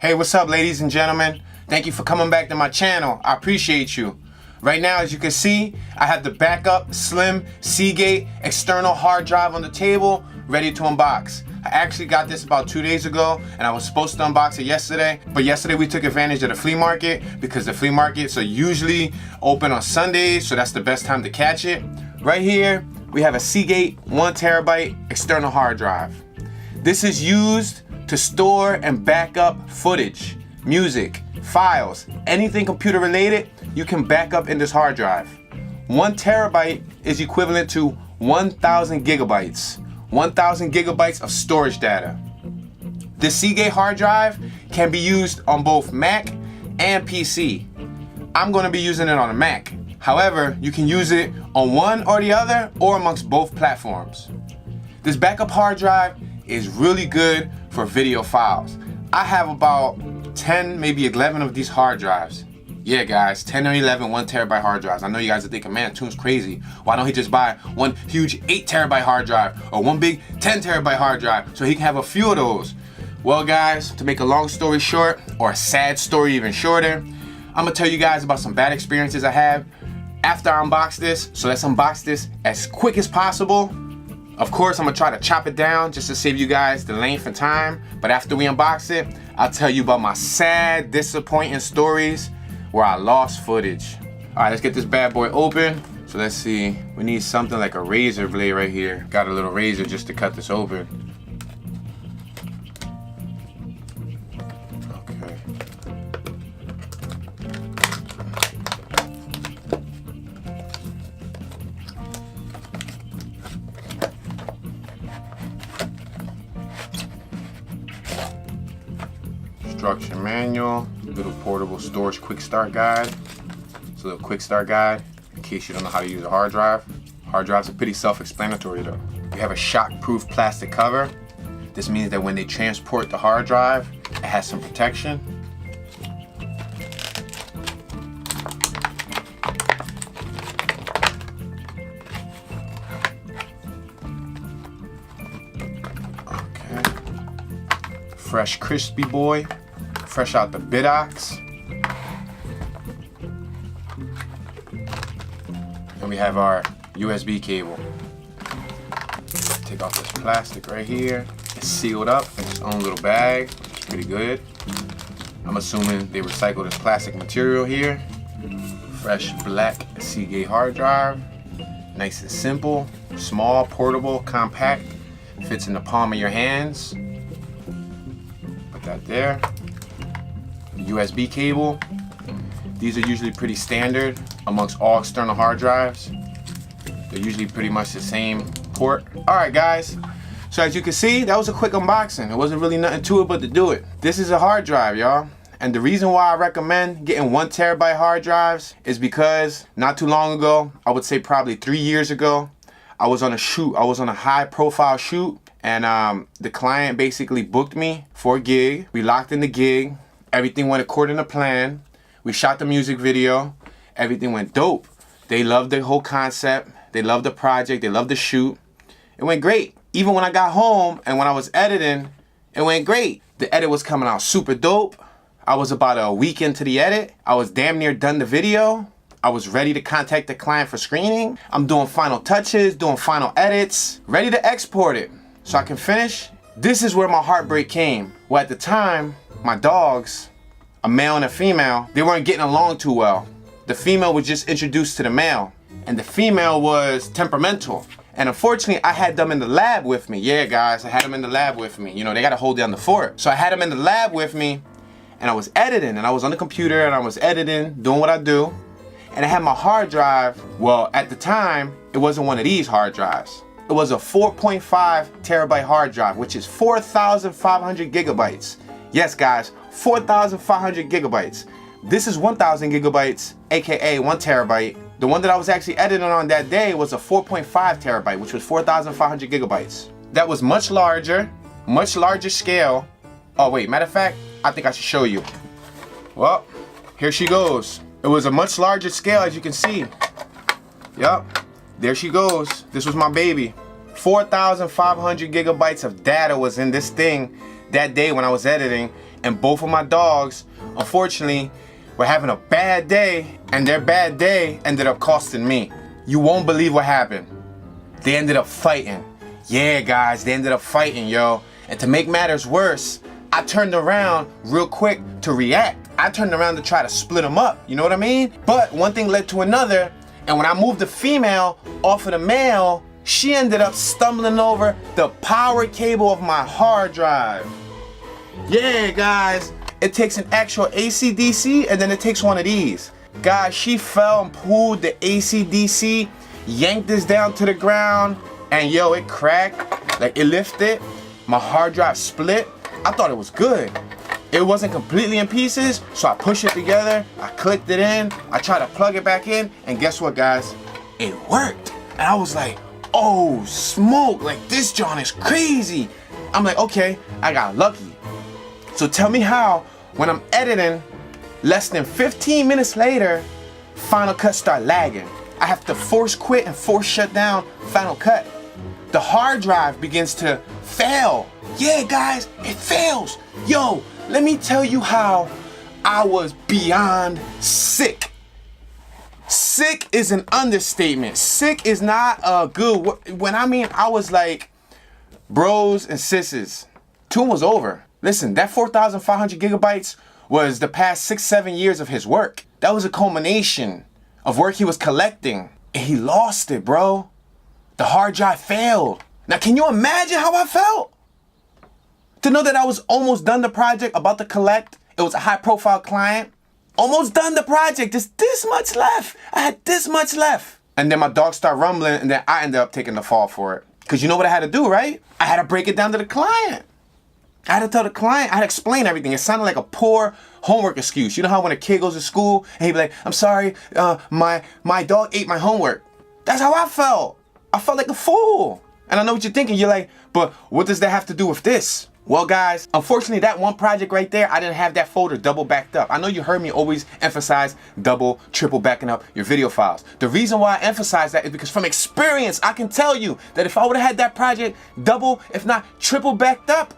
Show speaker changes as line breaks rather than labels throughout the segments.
Hey, what's up, ladies and gentlemen? Thank you for coming back to my channel. I appreciate you. Right now, as you can see, I have the backup slim Seagate external hard drive on the table, ready to unbox. I actually got this about 2 days ago, and I was supposed to unbox it yesterday, but yesterday we took advantage of the flea market because the flea markets are usually open on Sundays, so that's the best time to catch it. Right here, we have a Seagate 1 terabyte external hard drive. This is used to store and back up footage, music, files, anything computer related, you can back up in this hard drive. 1 terabyte is equivalent to 1,000 gigabytes. 1,000 gigabytes of storage data. This Seagate hard drive can be used on both Mac and PC. I'm going to be using it on a Mac. However, you can use it on one or the other or amongst both platforms. This backup hard drive is really good for video files. I have about 10, maybe 11 of these hard drives. Yeah guys, 10 or 11 1 terabyte hard drives. I know you guys are thinking, man, Toon's crazy. Why don't he just buy one huge 8 terabyte hard drive or one big 10 terabyte hard drive so he can have a few of those? Well guys, to make a long story short, or a sad story even shorter, I'm gonna tell you guys about some bad experiences I have after I unbox this. So let's unbox this as quick as possible. Of course, I'm gonna try to chop it down just to save you guys the length and time. But after we unbox it, I'll tell you about my sad, disappointing stories where I lost footage. All right, let's get this bad boy open. So let's see, we need something like a razor blade right here. Got a little razor just to cut this open. Okay. Instruction manual. Little portable storage quick start guide. It's a little quick start guide in case you don't know how to use a hard drive. Hard drives are pretty self-explanatory though. We have a shock-proof plastic cover. This means that when they transport the hard drive, it has some protection. Okay. Fresh crispy boy. Fresh out the bidox. And we have our USB cable. Take off this plastic right here. It's sealed up in its own little bag, which is pretty good. I'm assuming they recycled this plastic material here. Fresh black Seagate hard drive. Nice and simple, small, portable, compact. Fits in the palm of your hands. Put that there. USB cable. These are usually pretty standard amongst all external hard drives. They're usually pretty much the same port. Alright guys, so as you can see, that was a quick unboxing. There wasn't really nothing to it but to do it. This is a hard drive, y'all. And the reason why I recommend getting 1 terabyte hard drives is because not too long ago, I would say probably 3 years ago, I was on a shoot. I was on a high profile shoot, and the client basically booked me for a gig. We locked in the gig. Everything went according to plan. We shot the music video. Everything went dope. They loved the whole concept. They loved the project. They loved the shoot. It went great. Even when I got home and when I was editing, it went great. The edit was coming out super dope. I was about a week into the edit. I was damn near done the video. I was ready to contact the client for screening. I'm doing final touches, doing final edits, ready to export it so I can finish. This is where my heartbreak came. Well, at the time, my dogs, a male and a female, they weren't getting along too well. The female was just introduced to the male, and the female was temperamental. And unfortunately, I had them in the lab with me. Yeah, guys, I had them in the lab with me. You know, they gotta hold down the fort. So I had them in the lab with me, and I was editing, and I was on the computer, and I was editing, doing what I do. And I had my hard drive. Well, at the time, it wasn't one of these hard drives. It was a 4.5 terabyte hard drive, which is 4,500 gigabytes. Yes, guys, 4,500 gigabytes. This is 1,000 gigabytes, aka 1 terabyte. The one that I was actually editing on that day was a 4.5 terabyte, which was 4,500 gigabytes. That was much larger scale. Oh wait, matter of fact, I think I should show you. Well, here she goes. It was a much larger scale, as you can see. Yup, there she goes. This was my baby. 4,500 gigabytes of data was in this thing that day when I was editing, and both of my dogs, unfortunately, were having a bad day, and their bad day ended up costing me. You won't believe what happened. They ended up fighting. Yeah, guys, they ended up fighting, yo. And to make matters worse, I turned around real quick to react. I turned around to try to split them up, you know what I mean? But one thing led to another, and when I moved the female off of the male, she ended up stumbling over the power cable of my hard drive. Yeah, guys, it takes an actual AC/DC, and then it takes one of these. Guys, she fell and pulled the AC/DC, yanked this down to the ground, and yo, it cracked, like it lifted. My hard drive split. I thought it was good. It wasn't completely in pieces, so I pushed it together, I clicked it in, I tried to plug it back in, and guess what, guys? It worked. And I was like, oh, smoke, like this John is crazy. I'm like, okay, I got lucky. So tell me how, when I'm editing, less than 15 minutes later, Final Cut start lagging. I have to force quit and force shut down Final Cut. The hard drive begins to fail. Yeah, guys, it fails. Yo, let me tell you how I was beyond sick. Sick is an understatement. Sick is not a good word. When I mean I was like, bros and sisters, Toon was over. Listen, that 4,500 gigabytes was the past 6-7 years of his work. That was a culmination of work he was collecting. And he lost it, bro. The hard drive failed. Now, can you imagine how I felt? To know that I was almost done the project, about to collect. It was a high profile client. Almost done the project, just this much left. I had this much left. And then my dog started rumbling, and then I ended up taking the fall for it. Because you know what I had to do, right? I had to break it down to the client. I had to tell the client, I had to explain everything. It sounded like a poor homework excuse. You know how when a kid goes to school, and he'd be like, I'm sorry, my dog ate my homework. That's how I felt. I felt like a fool. And I know what you're thinking. You're like, but what does that have to do with this? Well, guys, unfortunately, that one project right there, I didn't have that folder double backed up. I know you heard me always emphasize double, triple backing up your video files. The reason why I emphasize that is because from experience, I can tell you that if I would have had that project double, if not triple backed up,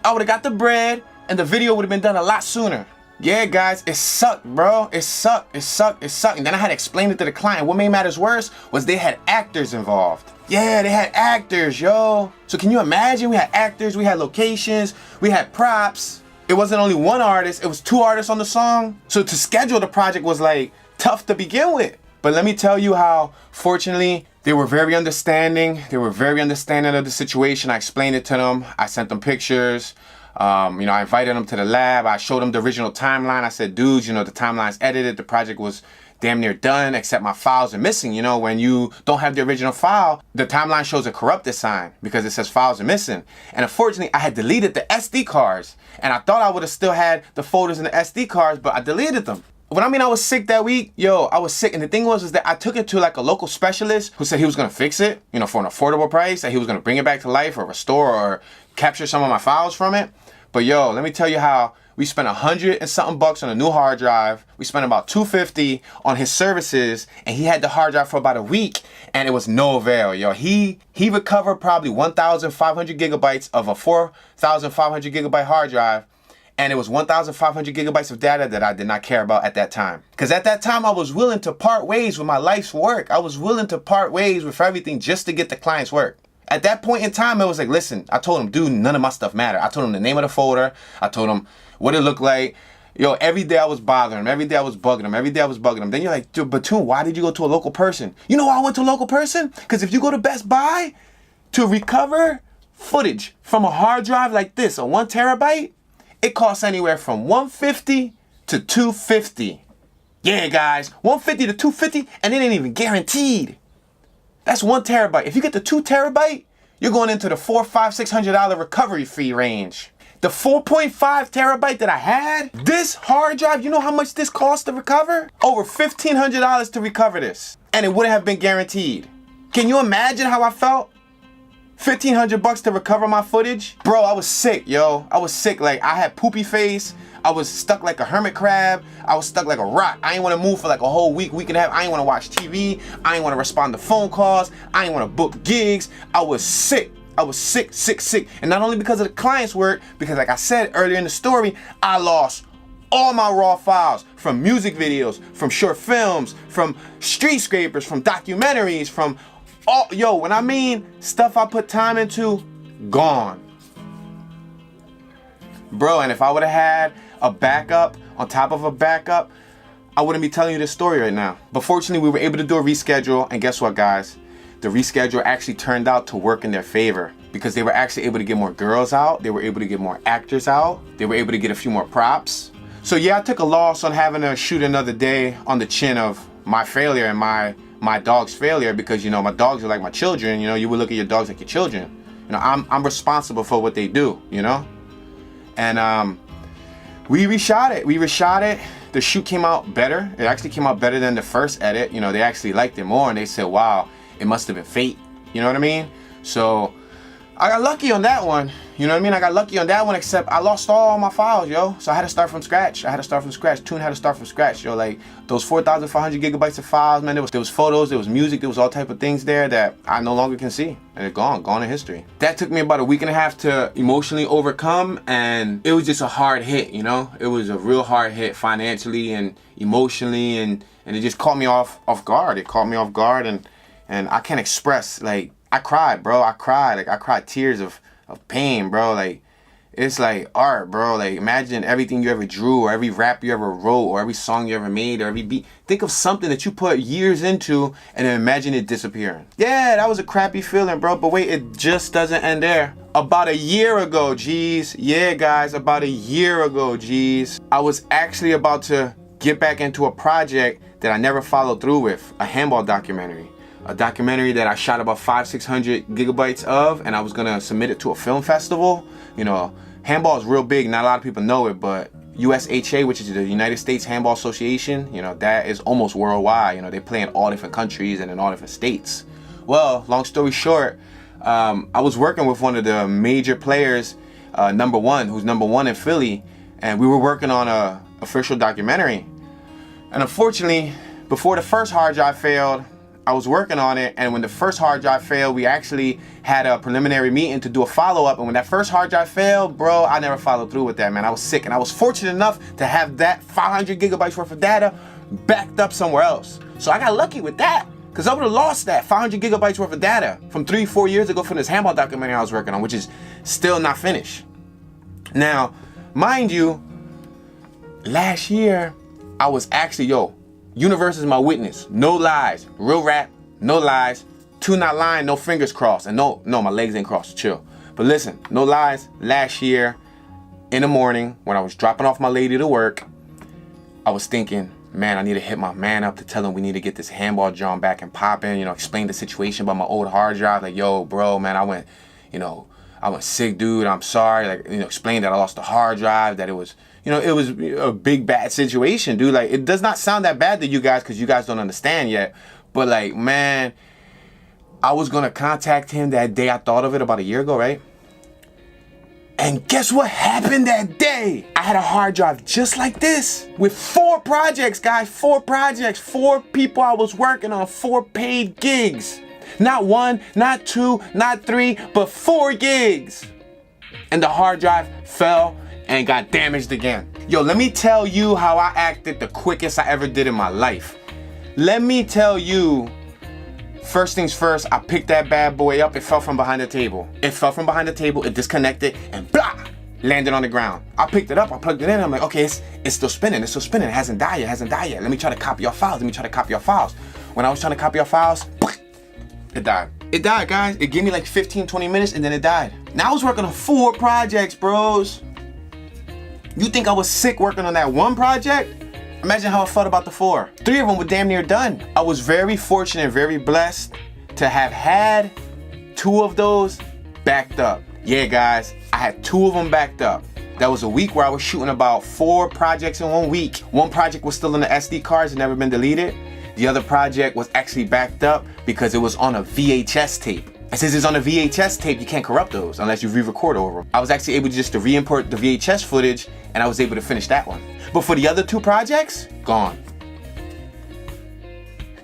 I would have got the bread and the video would have been done a lot sooner. Yeah, guys, it sucked, bro. It sucked. And then I had to explain it to the client. What made matters worse was they had actors involved. Yeah, they had actors, yo. So can you imagine? We had actors, we had locations, we had props. It wasn't only one artist, it was 2 artists on the song. So to schedule the project was like tough to begin with. But let me tell you how, fortunately, they were very understanding. They were very understanding of the situation. I explained it to them. I sent them pictures. I invited them to the lab. I showed them the original timeline. I said, dudes, the timeline's edited. The project was damn near done, except my files are missing. When you don't have the original file, the timeline shows a corrupted sign because it says files are missing. And unfortunately, I had deleted the SD cards. And I thought I would have still had the folders in the SD cards, but I deleted them. When I was sick that week, I was sick. And the thing was that I took it to like a local specialist who said he was going to fix it, for an affordable price, that he was going to bring it back to life or restore or capture some of my files from it. But let me tell you how we spent $100 and something on a new hard drive. We spent about $250 on his services, and he had the hard drive for about a week, and it was no avail, He recovered probably 1,500 gigabytes of a 4,500 gigabyte hard drive, and it was 1,500 gigabytes of data that I did not care about at that time. Because at that time, I was willing to part ways with my life's work. I was willing to part ways with everything just to get the client's work. At that point in time, it was like, listen, I told him, dude, none of my stuff mattered. I told him the name of the folder. I told him what it looked like. Every day I was bothering him. Every day I was bugging him. Then you're like, dude, but Toon, why did you go to a local person? You know why I went to a local person? Because if you go to Best Buy to recover footage from a hard drive like this, a 1 terabyte, it costs anywhere from $150 to $250. Yeah, guys, $150 to $250, and it ain't even guaranteed. That's 1 terabyte. If you get the 2 terabyte, you're going into the $400, $500, $600 recovery fee range. The 4.5 terabyte that I had, this hard drive, you know how much this cost to recover? Over $1,500 to recover this. And it wouldn't have been guaranteed. Can you imagine how I felt? $1,500 to recover my footage? Bro, I was sick, I was sick. Like, I had poopy face. I was stuck like a hermit crab. I was stuck like a rock. I didn't want to move for like a whole week and a half. I didn't want to watch TV. I didn't want to respond to phone calls. I didn't want to book gigs. I was sick. I was sick, sick, sick. And not only because of the client's work, because like I said earlier in the story, I lost all my raw files from music videos, from short films, from street scrapers, from documentaries, from all, yo, when I mean stuff I put time into, gone. Bro, and if I would have had a backup on top of a backup, I wouldn't be telling you this story right now. But fortunately, we were able to do a reschedule, and guess what, guys? The reschedule actually turned out to work in their favor because they were actually able to get more girls out, they were able to get more actors out, they were able to get a few more props. So yeah, I took a loss on having to shoot another day on the chin of my failure and my dog's failure, because, you know, my dogs are like my children. You know, you would look at your dogs like your children. You know, I'm responsible for what they do, you know? And we reshot it. The shoot came out better. It actually came out better than the first edit. You know, they actually liked it more, and they said, wow, it must have been fate. You know what I mean? So I got lucky on that one. You know what I mean? I got lucky on that one, except I lost all my files, yo. So I had to start from scratch. Toon had to start from scratch, yo. Like, those 4,500 gigabytes of files, man, there was photos, there was music, there was all type of things there that I no longer can see. And they're gone in history. That took me about a week and a half to emotionally overcome, and it was just a hard hit, you know? It was a real hard hit financially and emotionally, and it just caught me off guard. It caught me off guard, and I can't express, like, I cried, bro. I cried tears of pain, bro. Like, it's like art, bro. Like, imagine everything you ever drew, or every rap you ever wrote, or every song you ever made, or every beat. Think of something that you put years into, and then imagine it disappearing. Yeah, that was a crappy feeling, bro. But wait, it just doesn't end there. About a year ago, geez. Yeah, guys, about a year ago, geez. I was actually about to get back into a project that I never followed through with, a handball documentary. A documentary that I shot about 500-600 gigabytes of, and I was gonna submit it to a film festival. You know, handball is real big, not a lot of people know it, but USHA, which is the United States Handball Association, you know, that is almost worldwide. You know, they play in all different countries and in all different states. Well, long story short, I was working with one of the major players, number one, who's number one in Philly, and we were working on a official documentary. And unfortunately, before the first hard drive failed, I was working on it, and when the first hard drive failed, we actually had a preliminary meeting to do a follow-up, and when that first hard drive failed, bro, I never followed through with that, man. I was sick, and I was fortunate enough to have that 500 gigabytes worth of data backed up somewhere else. So I got lucky with that, because I would have lost that 500 gigabytes worth of data from 3-4 years ago from this handball documentary I was working on, which is still not finished. Now, mind you, last year, I was actually, universe is my witness. No lies. Real rap, no lies. Toon not lying, no fingers crossed. And no, my legs ain't crossed, chill. But listen, no lies. Last year, in the morning, when I was dropping off my lady to work, I was thinking, man, I need to hit my man up to tell him we need to get this handball John back and popping. You know, explain the situation about my old hard drive. Like, yo, bro, man, I went sick, dude. I'm sorry. Like, you know, explain that I lost the hard drive, that it was, you know, it was a big bad situation, dude. Like, it does not sound that bad to you guys because you guys don't understand yet. But like, man, I was gonna contact him that day I thought of it about a year ago, right? And guess what happened that day? I had a hard drive just like this with 4 projects, guys, 4 projects, 4 people I was working on, 4 paid gigs. Not 1, not 2, not 3, but 4 gigs. And the hard drive fell and got damaged again. Yo, let me tell you how I acted the quickest I ever did in my life. Let me tell you, first things first, I picked that bad boy up. It fell from behind the table. It disconnected, and blah, landed on the ground. I picked it up, I plugged it in, I'm like, okay, it's still spinning, it hasn't died yet, Let me try to copy your files, When I was trying to copy your files, it died. It died, guys. It gave me like 15-20 minutes, and then it died. Now I was working on 4 projects, bros. You think I was sick working on that 1 project? Imagine how I felt about the 4. 3 of them were damn near done. I was very fortunate, very blessed to have had 2 of those backed up. Yeah, guys, I had 2 of them backed up. That was a week where I was shooting about 4 projects in 1 week. 1 project was still in the SD cards and never been deleted. The other project was actually backed up because it was on a VHS tape. And since it's on a VHS tape, you can't corrupt those unless you re-record over them. I was actually able just to re-import the VHS footage, and I was able to finish that one. But for the other 2 projects, gone.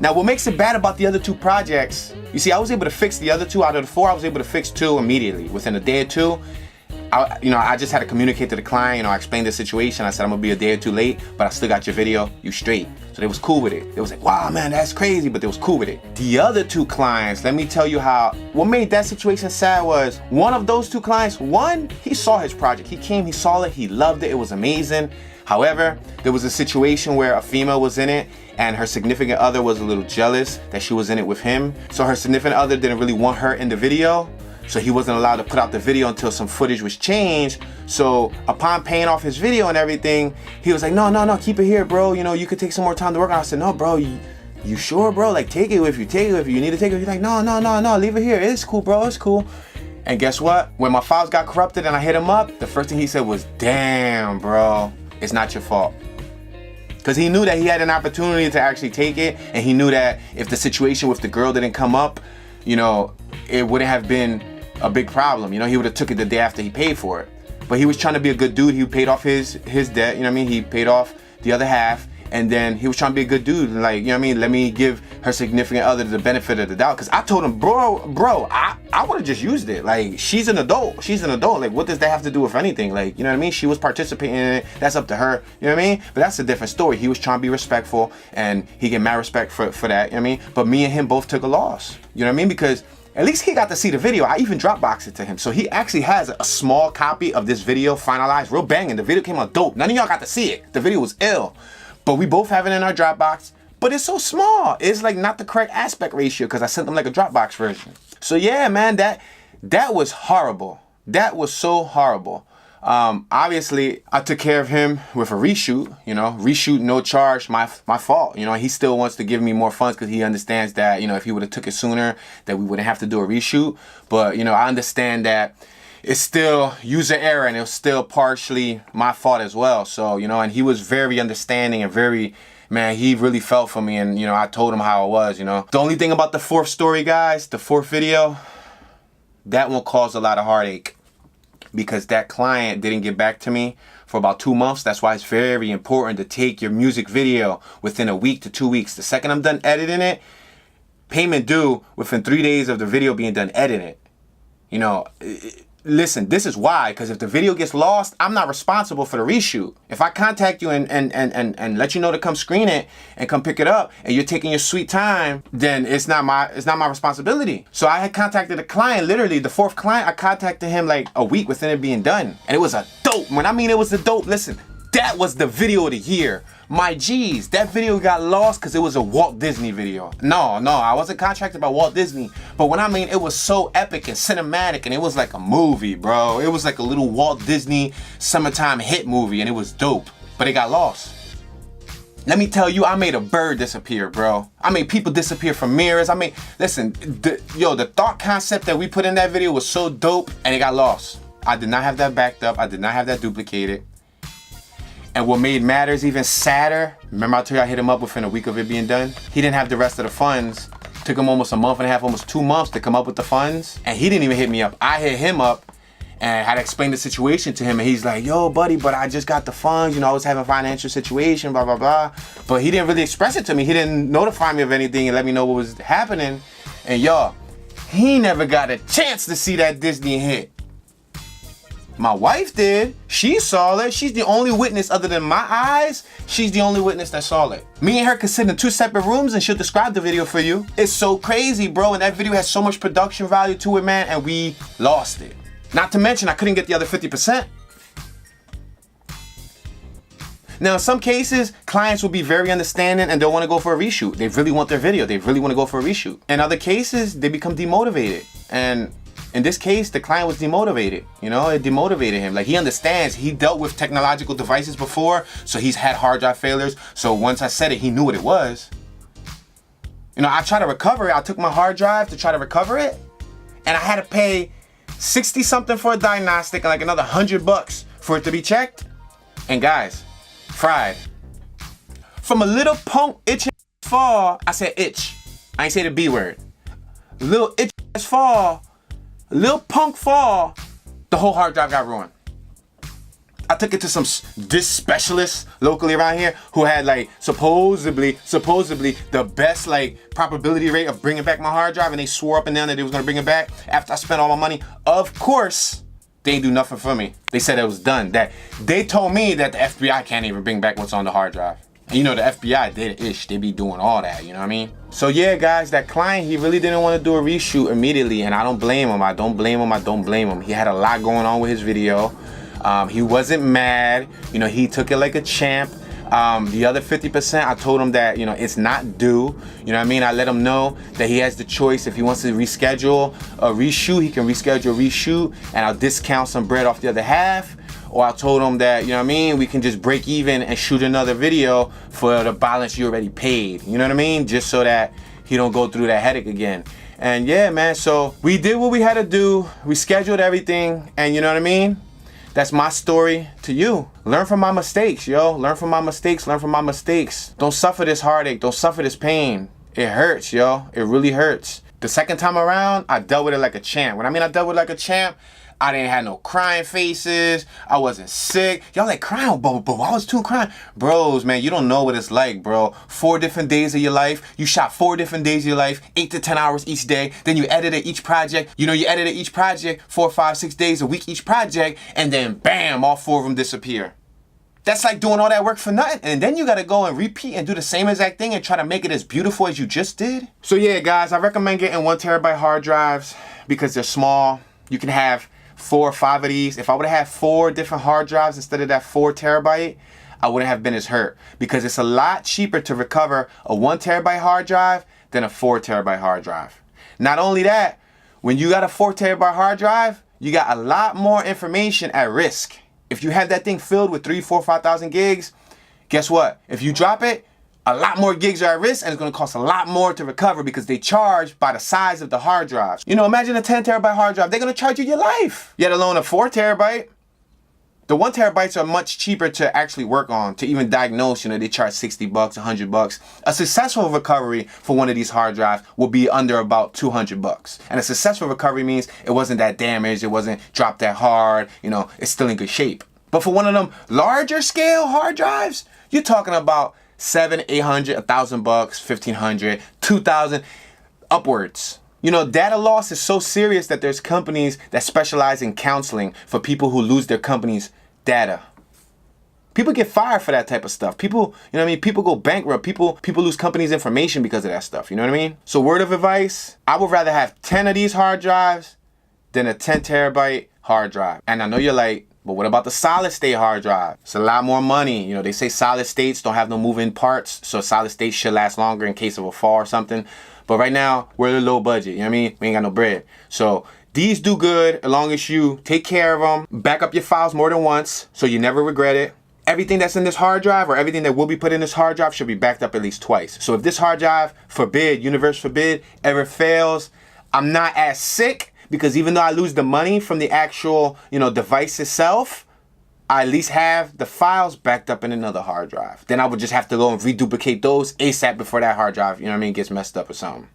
Now, what makes it bad about the other 2 projects, you see, I was able to fix the other 2 out of the 4. I was able to fix 2 immediately within a day or 2. I just had to communicate to the client. I explained the situation. I said, I'm gonna be a day or 2 late, but I still got your video. You straight. So they was cool with it. They was like, wow, man, that's crazy, but they was cool with it. The other 2 clients, let me tell you what made that situation sad was, one of those 2 clients, one, he saw his project. He came, he saw it, he loved it, it was amazing. However, there was a situation where a female was in it and her significant other was a little jealous that she was in it with him. So her significant other didn't really want her in the video. So he wasn't allowed to put out the video until some footage was changed. So upon paying off his video and everything, he was like, no, keep it here, bro. You could take some more time to work on it. I said, no, bro, you sure, bro? Like, take it with you, You need to take it with you. Like, no, leave it here. It's cool, bro, it's cool. And guess what? When my files got corrupted and I hit him up, the first thing he said was, damn, bro, it's not your fault. Because he knew that he had an opportunity to actually take it. And he knew that if the situation with the girl didn't come up, it wouldn't have been a big problem. He would have took it the day after he paid for it. But he was trying to be a good dude. He paid off his debt, He paid off the other half. And then he was trying to be a good dude. Like, let me give her significant other the benefit of the doubt. Because I told him, bro, I would have just used it. Like, she's an adult. Like, what does that have to do with anything? Like, She was participating in it. That's up to her. But that's a different story. He was trying to be respectful. And he get mad respect for that. But me and him both took a loss. Because at least he got to see the video. I even Dropboxed it to him. So he actually has a small copy of this video finalized. Real banging. The video came out dope. None of y'all got to see it. The video was ill. But we both have it in our Dropbox. But it's so small. It's like not the correct aspect ratio because I sent them like a Dropbox version. So yeah, man, that was horrible. That was so horrible. Obviously, I took care of him with a reshoot. Reshoot, no charge, my fault. He still wants to give me more funds because he understands that, if he would have took it sooner, that we wouldn't have to do a reshoot. But, I understand that it's still user error and it was still partially my fault as well. So, and he was very understanding and very, man, he really felt for me. And, I told him how it was, The only thing about the 4th story, guys, the 4th video, that one caused a lot of heartache because that client didn't get back to me for about 2 months. That's why it's very important to take your music video within a week to 2 weeks. The second I'm done editing it, payment due within 3 days of the video being done editing it. Listen, this is why, because if the video gets lost, I'm not responsible for the reshoot. If I contact you and let you know to come screen it and come pick it up and you're taking your sweet time, then it's not my responsibility. So I had contacted a client, literally the 4th client, I contacted him like a week within it being done. And it was a dope. When I mean it was a dope, listen, that was the video of the year. My G's, that video got lost because it was a Walt Disney video. No, I wasn't contracted by Walt Disney. But when I mean it was so epic and cinematic and it was like a movie, bro. It was like a little Walt Disney summertime hit movie and it was dope. But it got lost. Let me tell you, I made a bird disappear, bro. I made people disappear from mirrors. Listen, the thought concept that we put in that video was so dope and it got lost. I did not have that backed up. I did not have that duplicated. And what made matters even sadder, remember I told you I hit him up within a week of it being done? He didn't have the rest of the funds. Took him almost a month and a half, almost 2 months to come up with the funds. And he didn't even hit me up. I hit him up and had to explain the situation to him. And he's like, yo, buddy, but I just got the funds. I was having a financial situation, blah, blah, blah. But he didn't really express it to me. He didn't notify me of anything and let me know what was happening. And y'all, he never got a chance to see that Disney hit. My wife did. She saw it. She's the only witness other than my eyes. She's the only witness that saw it. Me and her could sit in 2 separate rooms and she'll describe the video for you. It's so crazy, bro. And that video has so much production value to it, man. And we lost it. Not to mention, I couldn't get the other 50%. Now, in some cases, clients will be very understanding and they'll want to go for a reshoot. They really want their video. They really want to go for a reshoot. In other cases, they become demotivated. And in this case, the client was demotivated. It demotivated him. Like, he understands. He dealt with technological devices before, so he's had hard drive failures. So once I said it, he knew what it was. I tried to recover it. I took my hard drive to try to recover it, and I had to pay 60 something for a diagnostic and like another $100 for it to be checked. And guys, fried. From a little punk itching fall, I said itch. I ain't say the B word. Little itch fall. Little punk fall, the whole hard drive got ruined. I took it to some disk specialists locally around here who had like supposedly the best like probability rate of bringing back my hard drive, and they swore up and down that they was gonna bring it back after I spent all my money. Of course, they ain't do nothing for me. They said it was done. That they told me that the FBI can't even bring back what's on the hard drive. And you know, the FBI, they be doing all that, you know what I mean? So yeah, guys, that client, he really didn't want to do a reshoot immediately, and I don't blame him. I don't blame him. He had a lot going on with his video. He wasn't mad. You know, he took it like a champ. The other 50%, I told him that, you know, it's not due. You know what I mean? I let him know that he has the choice. If he wants to reschedule a reshoot, he can reschedule a reshoot, and I'll discount some bread off the other half. Or I told him that, you know what I mean, we can just break even and shoot another video for the balance you already paid. You know what I mean? Just so that he don't go through that headache again. And yeah, man, so we did what we had to do. We scheduled everything, and you know what I mean? That's my story to you. Learn from my mistakes, yo. Learn from my mistakes. Learn from my mistakes. Don't suffer this heartache. Don't suffer this pain. It hurts, yo. It really hurts. The second time around, I dealt with it like a champ. When I mean I dealt with it like a champ, I didn't have no crying faces. I wasn't sick. Y'all like crying, but I was too crying. Bros, man, you don't know what it's like, bro. 4 different days of your life. You shot 4 different days of your life, 8 to 10 hours each day. Then you edited each project. You know, you edited each project 4, 5, 6 days a week each project. And then bam, all 4 of them disappear. That's like doing all that work for nothing. And then you gotta go and repeat and do the same exact thing and try to make it as beautiful as you just did. So yeah, guys, I recommend getting 1 terabyte hard drives because they're small. You can have 4 or 5 of these. If I would have had 4 different hard drives instead of that 4 terabyte, I wouldn't have been as hurt, because it's a lot cheaper to recover a 1 terabyte hard drive than a 4 terabyte hard drive. Not only that, when you got a 4 terabyte hard drive, you got a lot more information at risk. If you have that thing filled with 3, 4, 5,000 gigs, guess what? If you drop it, a lot more gigs are at risk, and it's going to cost a lot more to recover because they charge by the size of the hard drives. You know, imagine a 10 terabyte hard drive. They're going to charge you your life. Yet alone a 4 terabyte. The 1 terabytes are much cheaper to actually work on, to even diagnose. You know, they charge $60, $100. A successful recovery for one of these hard drives will be under about $200. And a successful recovery means it wasn't that damaged, it wasn't dropped that hard, you know, it's still in good shape. But for one of them larger scale hard drives, you're talking about $700, $800, $1,000, $1,500, $2,000, upwards. You know, data loss is so serious that there's companies that specialize in counseling for people who lose their company's data. People get fired for that type of stuff. People, you know what I mean? People go bankrupt. People lose companies' information because of that stuff. You know what I mean? So word of advice, I would rather have 10 of these hard drives than a 10 terabyte hard drive. And I know you're like, but what about the solid state hard drive? It's a lot more money. You know, they say solid states don't have no moving parts, so solid states should last longer in case of a fall or something. But right now, we're a low budget, you know what I mean? We ain't got no bread. So these do good as long as you take care of them, back up your files more than once so you never regret it. Everything that's in this hard drive, or everything that will be put in this hard drive, should be backed up at least twice. So if this hard drive, forbid, universe forbid, ever fails, I'm not as sick, because even though I lose the money from the actual, you know, device itself, I at least have the files backed up in another hard drive. Then I would just have to go and reduplicate those ASAP before that hard drive, you know what I mean, gets messed up or something.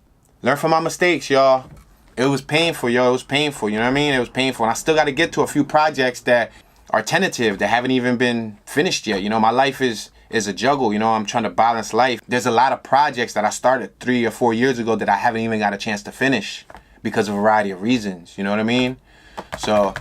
Learn from my mistakes, y'all. It was painful, yo. It was painful, you know what I mean? It was painful. And I still got to get to a few projects that are tentative, that haven't even been finished yet. You know, my life is a juggle, you know, I'm trying to balance life. There's a lot of projects that I started 3 or 4 years ago that I haven't even got a chance to finish because of a variety of reasons, you know what I mean? So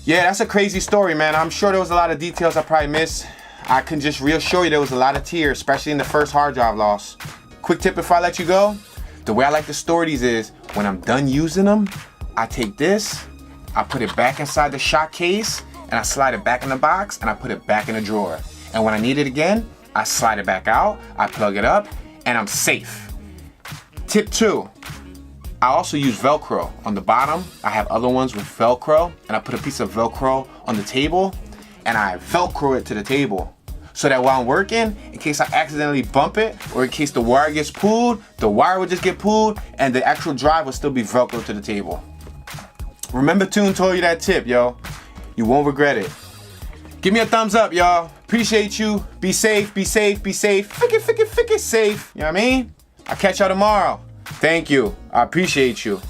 yeah, that's a crazy story, man. I'm sure there was a lot of details I probably missed. I can just reassure you there was a lot of tears, especially in the first hard drive loss. Quick tip before I let you go, the way I like to store these is, when I'm done using them, I take this, I put it back inside the shot case, and I slide it back in the box, and I put it back in the drawer. And when I need it again, I slide it back out, I plug it up, and I'm safe. Tip 2. I also use Velcro on the bottom. I have other ones with Velcro, and I put a piece of Velcro on the table, and I Velcro it to the table, so that while I'm working, in case I accidentally bump it, or in case the wire gets pulled, the wire would just get pulled, and the actual drive will still be Velcro to the table. Remember, Toon told you that tip, yo. You won't regret it. Give me a thumbs up, y'all. Appreciate you. Be safe, be safe, be safe. Fick it safe. You know what I mean? I'll catch y'all tomorrow. Thank you. I appreciate you.